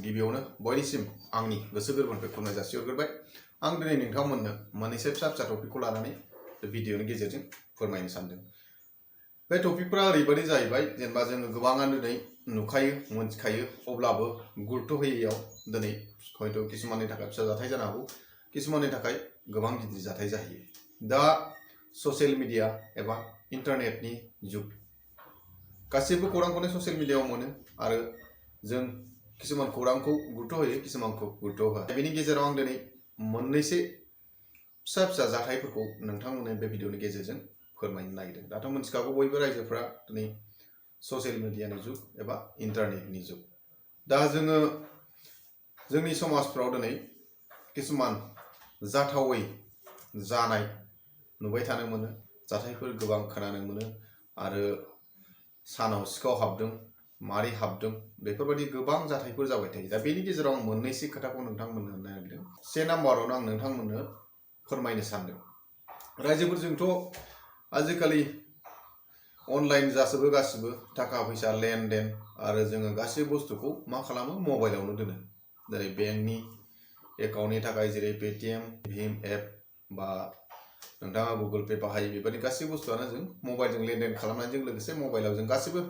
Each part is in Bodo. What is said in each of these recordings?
गिबियावनो बयनिसिम आंनि गोसो गोरबोनिफ्राय खुलुमनाय जासिहरग्रोबाय। आं दिनै नोंथांमोननो मोननैसो फिसा फिसा टपिकखौ लानानै भिडिअनि गेजेरजों फोरमायनो सानदों। बे टपिकफोरा ओरैबायदि जाहैबाय, जेनेबा जोङो गोबाङानो दिनै नुखायो मोनथिखायो, अब्लाबो गुरुत्व होयैयाव दिनै हयथ' किसुमाननि थाखाय फिसा जाथाय जानो हागौ, किसुमाननि थाखाय गोबां गिदिर जाथाय जाहैयो। दा ससियेल मिडिया एबा इन्टारनेटनि जुग, गासैबो खौरांखौनो ससियेल मिडियायाव मोनो आरो जों किसुमान खौरांखौ गुरुत्व होयो, किसुमानखौ गुरुत्व होआ। बेनि गेजेराव आं दिनै मोननैसो फिसा फिसा जाथायफोरखौ नोंथांमोननो बे भिडिअनि गेजेरजों फोरमायनो नागिरदों। दाथ' मिथिखागौ बयबो रायजोफ्रा दिनै ससियेल मिडियानि जुग एबा इन्टारनेटनि जुग। दा जोङो जोंनि समाजफ्राव दिनै किसुमान जाथावै जानाय नुबाय थानो मोनो, जाथायफोर गोबां खोनानो मोनो आरो सानाव सिखाव हाबदों, मारै हाबदों, बेफोरबायदि गोबां जाथायफोर जाबाय थायो। दा बेनि गेजेराव आं मोननैसो खोथाखौ नोंथांमोननो नागिरदों। से नाम्बारावनो आं नोंथांमोननो फोरमायनो सानदों। रायजोफोरजोंथ' आजिखालि अनलाइन जाजोबो, गासिबो थाखा फैसा लेनदेन आरो जोङो गासैबो बुस्थुखौ मा खालामो, मबाइलावनो दोनो। जेरै बेंकनि एकाउन्टनि थाखाय जेरै पेटिएम, भीम एप बा नोंथाङा गुगल पे बाहायो, बेबायदि गासैबो बुस्थुआनो जों मबाइलजों लेनदेन खालामनायजों लोगोसे मबाइलाव जों गासैबो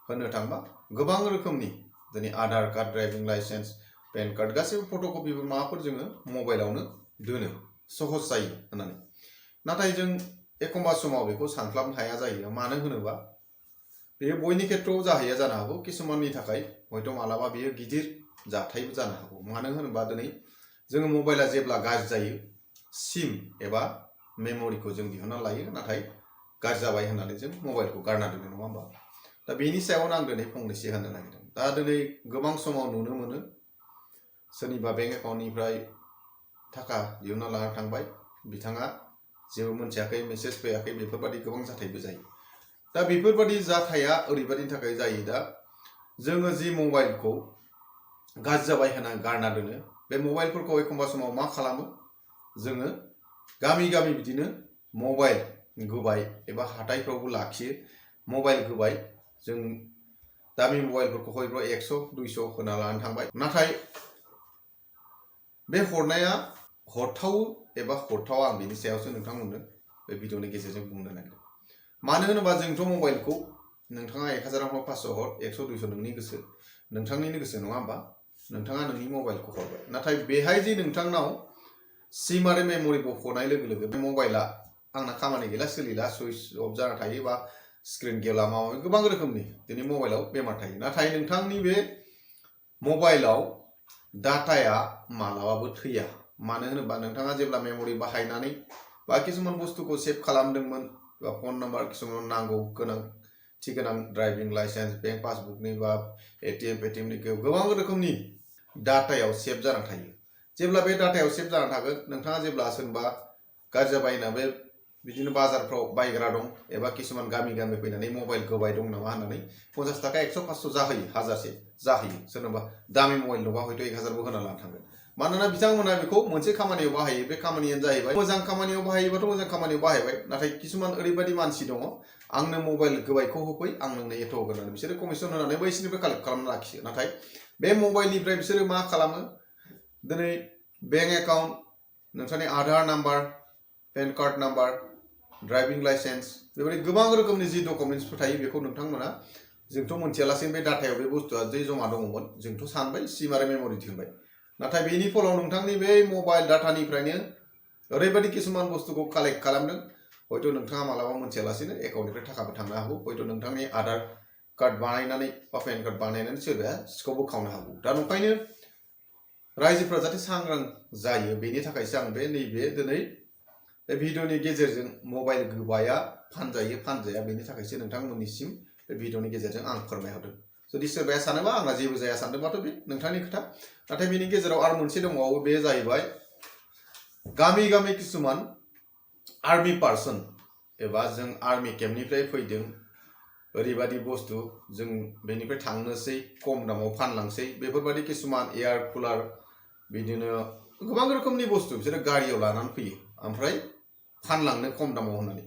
होननो थांबा गोबां रोखोमनि दिनै Aadhaar card, driving licence, PAN card, गासैबो फट'कपिफोर माबाफोर जोङो मबाइलावनो दोनो, सहज जायो होननानै। नाथाय जों एखमबा समाव बेखौ सानस्लाबनो हाया जायो। मानो होनोबा बेयो बयनि खेथ्रआव जाहैया जानो हागौ, किसुमाननि थाखाय हयथ' मालाबा बेयो गिदिर जाथायबो जानो हागौ। मानो होनोबा दिनै जोङो मबाइला जेब्ला गाज्रि जायो, सिम एबा मेम'रिखौ जों दिहुनना लायो, नाथाय गाज्रि जाबाय होननानै जों मबाइलखौ गारना दोनो, नङा होमबा? दा बेनि सायावनो आं दिनै फंनैसो होनो नागिरदों। दा दिनै गोबां समाव नुनो मोनो, सोरनिबा बेंक एकाउन्टनिफ्राय थाखा दिहुनना लाना थांबाय, बिथाङा जेबो मोनथियाखै, मेसेज फैयाखै, बेफोरबायदि गोबां जाथायबो जायो। दा बेफोरबायदि जाथाया ओरैबायदिनि थाखाय जायो, दा जोङो जि मबाइलखौ गाज्रि जाबाय होनना गारना दोनो, बे मबाइलफोरखौ एखमबा समाव मा खालामो, जोङो गामि गामि बिदिनो मबाइल गोबाय एबा हाथायफ्रावबो लाखियो, मबाइल गोबाय, जों दामि मबाइलफोरखौ हयथ' 100-200 होना लानानै थांबाय। नाथाय बे हरनाया हरथाव एबा हरथावा, आं बेनि सायावसो नोंथांमोननो बे भिडिअनि गेजेरजों बुंनो नागिरदों। मानो होनोबा जोंथ' मबाइलखौ नोंथाङा 1000 हर, 500 हर, 100-200 नोंनि गोसो, नोंथांनिनो गोसो, नङा होमबा? नोंथाङा नोंनि मबाइलखौ हरबाय। नाथाय बेहाय जे नोंथांनाव सिम आरो मेम'रि बख'नाय लोगो लोगो बे मबाइला आंना खामानि गैला, सोलिला, सुइच अफ जाना थायो बा स्क्रिन गेला, माबा गोबां रोखोमनि दिनै मबाइलाव बेमार थायो। नाथाय नोंथांनि बे मबाइलाव डाटाया मालाबाबो थैया। मानो होनोबा नोंथाङा जेब्ला मेम'रि बाहायनानै बा किसुमान बुस्थुखौ सेभ खालामदोंमोन, बा फन नाम्बार किसुमान नांगौ गोनांथि गोनां ड्राइभिं लाइसेन्स, बेंक पासबुकनि बा एटिएम पेटिएमनि गोबां रोखोमनि डाटायाव सेभ जाना थायो। जेब्ला बे डाटायाव सेभ जाना थागोन, नोंथाङा जेब्ला सोरबा गाज्रि जाबाय होनना बे बिदिनो बाजारफ्राव बायग्रा दं एबा किसुमान गामि गामि फैनानै मबाइल गोबाय दं नामा होननानै 50 थाखा, 100-500 जाहोयो, 1000से जाहोयो। सोरनोबा दामि मबाइल दंबा हयथ' 1000बो होना लाना थांगोन। मानोना बिथांमोना बेखौ मोनसे खामानियाव बाहायो। बे खामानियानो जाहैबाय, मोजां खामानियाव बाहायोबाथ' मोजां खामानियाव बाहायबाय। नाथाय किसुमान ओरैबायदि मानसि दङ, आंनो मबाइल गोबायखौ होफै, आं नोंनो एथ' होगोन होननानै बिसोरो कमिसन होनानै बैसोरनिफ्राय कालेक्ट खालामना लाखियो। नाथाय बे मबाइलनिफ्राय बिसोरो मा खालामो, दिनै बेंक एकाउन्ट, नोंथांनि Aadhaar number, PAN card number, driving licence, बेबायदि गोबां रोखोमनि जि डकुमेन्ट्सफोर थायो, बेखौ नोंथांमोना जोंथ' मोनथियालासेनो बे डाटायाव बे बुस्थुआ जे जमा दङमोन, जोंथ' सानबाय सिम आरो मेम'रि दिहुनबाय। नाथाय बेनि फलाव नोंथांनि बे मबाइल डाटानिफ्रायनो ओरैबायदि किसुमान बुस्थुखौ कालेक्ट खालामदों, हयथ' नोंथाङा मालाबा मोनथियालासेनो एकाउन्टनिफ्राय थाखाबो थांनो हागौ। हयथ' नोंथांनि आधार कार्ड बानायनानै बा पेन कार्ड बानायनानै सोरबाया सिखावबो खावनो हागौ। दा नंखायनो रायजोफ्रा जाहाथे सांग्रां जायो, बेनि थाखायसो आं बे नैबे दिनै बे भिडिअनि गेजेरजों मबाइल गोबाया फानजायो फानजाया, बेनि थाखायसो नोंथांमोननिसिम बे भिडिअनि गेजेरजों आं फोरमायहरदों। जुदि सोरबाया सानोबा आंहा जेबो जाया सानदोंबाथ' बे नोंथांनि खोथा। नाथाय बेनि गेजेराव आरो मोनसे दंबावो, बे जाहैबाय गामि गामि किसुमान आर्मि पार्सन एबा जों आर्मि केम्पनिफ्राय फैदों, ओरैबायदि बुस्थु जों बेनिफ्राय थांनोसै, खम दामाव फानलांसै, बेफोरबायदि किसुमान एयार कुलार, बिदिनो गोबां रोखोमनि बुस्थु बिसोरो गारियाव लानानै फैयो, ओमफ्राय फानलांनो खम दामाव होननानै।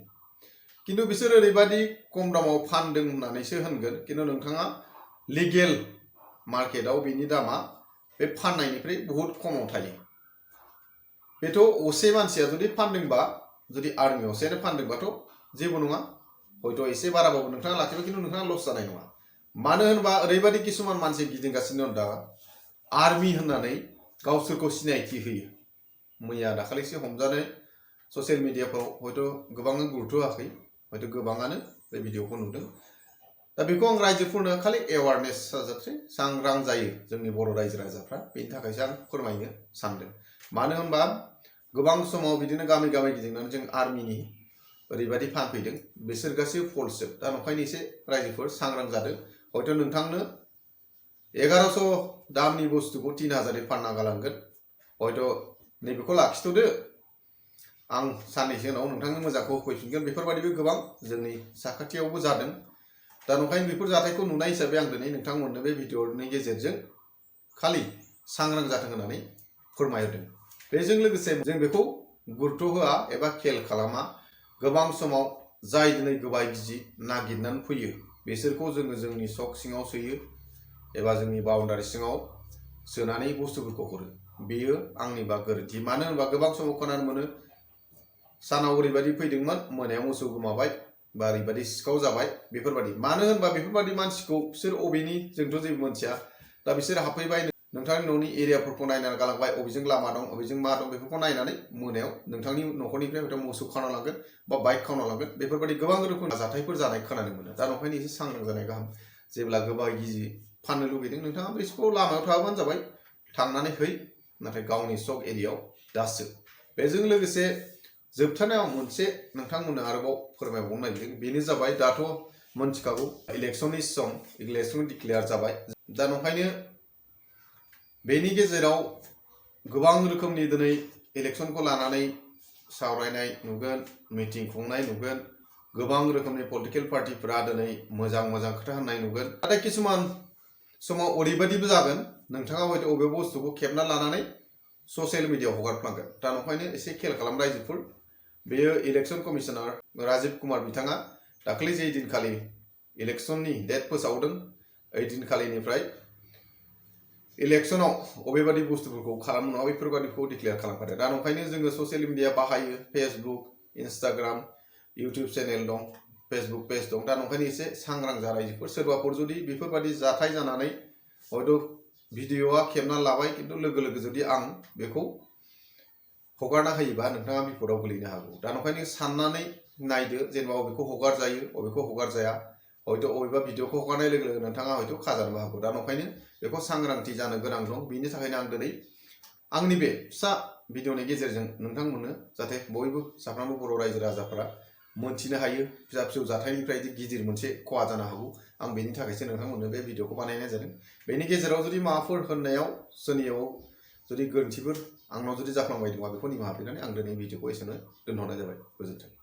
किन्तु बिसोर ओरैबायदि खम दामाव फानदों होननानैसो होनगोन, किन्तु नोंथाङा लिगेल मार्केटआव बिनि दामा बे फाननायनिफ्राय बहुत खमाव थायो बेथ' असे मानसिया जुदि फानदोंबा जुदि आर्मि असेयानो फानदोंबाथ' जेबो नङा हयथ' एसे बाराबाबो नोंथाङा लाखिबाय खिन्थु नोंथाङा लस जानाय नङा मानो होनबा ओरैबायदि किसुमान मानसि गिदिंगासिनो दं दा आर्मि होननानै गावसोरखौ सिनायथि होयो मैया दाखालिसो हमजानाय ससियेल मिडियाफ्राव हयथ' गोबाङानो गुरुत्व होआखै हयथ' गोबाङानो बे भिडिअखौ नुदों दा बेखौ आं रायजोफोरनो खालि एवारनेस जाजासे सांग्रां जायो जोंनि बर' रायजो राजाफ्रा बेनि थाखायसो आं फोरमायनो सानदों मानो होनबा गोबां समाव बिदिनो गामि गामि गिदिंनानै जों आर्मिनि ओरैबायदि फानफैदों बिसोर गासैबो फल्सजोब दा नंखायनो एसे रायजोफोर सांग्रां जादों हयथ' नोंथांनो 1100 दामनि बुस्थुखौ 3000 फानना गालांगोन हयथ' नैबेखौ लाखिथ'दो आं साननैसो उनाव नोंथांनो मोजांखौ होफैफिनगोन बेफोरबायदिबो गोबां जोंनि साखाथियावबो जादों दा नंखायनो बेफोर जाथायखौ नुनाय हिसाबै आं दिनै नोंथांमोननो बे भिडिअनि गेजेरजों खालि सांग्रां जाथों होननानै फोरमायदों बेजों लोगोसे जों बेखौ गुरुत्व होआ एबा खेल खालामा गोबां समाव जाय दिनै गोबाय गिजि नागिरनानै फैयो बिसोरखौ जोङो जोंनि सक सिङाव सोयो एबा जोंनि बाउन्डारि सिङाव सोनानै बुस्थुफोरखौ हरो बेयो आंनिबा गोरोन्थि मानो होनबा गोबां समाव खोनानो मोनो सानाव ओरैबायदि फैदोंमोन मोनायाव मोसौ गोमाबाय बा ओरैबायदि सिखाव जाबाय बेफोरबायदि मानो होनबा बेफोरबायदि मानसिखौ बिसोर अबेनि जोंथ' जेबो मोनथिया दा बिसोर हाबफैबाय नोंथांनि न'नि एरियाफोरखौ नायनानै गालांबाय अबेजों लामा दं अबेजों मा दं बेफोरखौ नायनानै मोनायाव नोंथांनि न'खरनिफ्राय हयथ' मोसौ खावना लांगोन बा बाइक खावना लांगोन बेफोरबायदि गोबां रोखोमनि जाथायफोर जानाय खोनानो मोनो दा नंखायनो एसे सांग्रां जानाय गाहाम जेब्ला गोबां गिजि फाननो लुगैदों नोंथाङा बिसोरखौ लामायाव थाबानो जाबाय थांनानै है नाथाय गावनि सक एरियायाव दासो बेजों लोगोसे जोबथारनायाव मोनसे नोंथांमोननो आरोबाव फोरमायबावनो नागिरदों बेनो जाबाय दाथ' मोनथिखागौ इलेक्शननि सम इलेक्शन डिक्लेयार जाबाय दा नंखायनो बेनि गेजेराव गोबां रोखोमनि दिनै इलेक्शनखौ लानानै सावरायनाय नुगोन मिटिं खुंनाय नुगोन गोबां रोखोमनि पलिटिकेल पार्टिफोरा दिनै मोजां मोजां खोथा होननाय नुगोन नाथाय किसुमान समाव ओरैबायदिबो जागोन नोंथाङा हयथ' अबे बुस्थुखौ खेबना लानानै ससियेल मिडियायाव हगारफ्लांगोन दा नंखायनो एसे खेल खालाम रायजोफोर बेयो इलेक्शन कमिशनार राजीव कुमार बिथाङा दाखालि जे दिनखालि इलेक्शननि डेट फोसावदों ओइ दिनखालिनिफ्राय इलेक्शनाव अबेबायदि बुस्थुफोरखौ खालामनो नङा बेफोरबायदिखौ डिक्लेयार खालामखादों दा नंखायनो जोङो ससियेल मिडिया बाहायो फेसबुक इन्स्टाग्राम इउटिउब चेनेल दं फेसबुक पेज दं दा नंखायनो एसे सांग्रां जा रायजोफोर सोरबाफोर जुदि बेफोरबायदि जाथाय जानानै हयथ' भिडिअआ खेबना लाबाय खिन्थु लोगो लोगो जुदि आं बेखौ हगारना होयोबा नोंथाङा बिपदाव गोलैनो हागौ दा नंखायनो साननानै नायदो जेनेबा अबेखौ हगार जायो अबेखौ हगार जाया हयथ' अबेबा भिडिअखौ हगारनाय लोगो लोगो नोंथाङा हयथ' खाजानोबो हागौ दा नंखायनो बेखौ सांग्रांथि जानो गोनां दं बिनि थाखायनो आं दिनै आंनि बे फिसा भिडिअनि गेजेरजों नोंथांमोननो जाहाथे बयबो साफ्रोमबो बर' रायजो राजाफोरा मोनथिनो हायो फिसा फिसौ जाथायनिफ्राय गिदिर मोनसे खहा जानो हागौ आं बेनि थाखायसो नोंथांमोननो बे भिडिअखौ बानायनाय जादों बेनि गेजेराव जुदि माबाफोर होननायाव सोरनियाव जुदि गोरोन्थिफोर आंनाव जुदि जाफ्लांबाय दंबा बेखौ निमाहा बिनानै आं दिनै भिडिअखौ एसेनो दोनहरनाय जाबाय गोजोन्थों।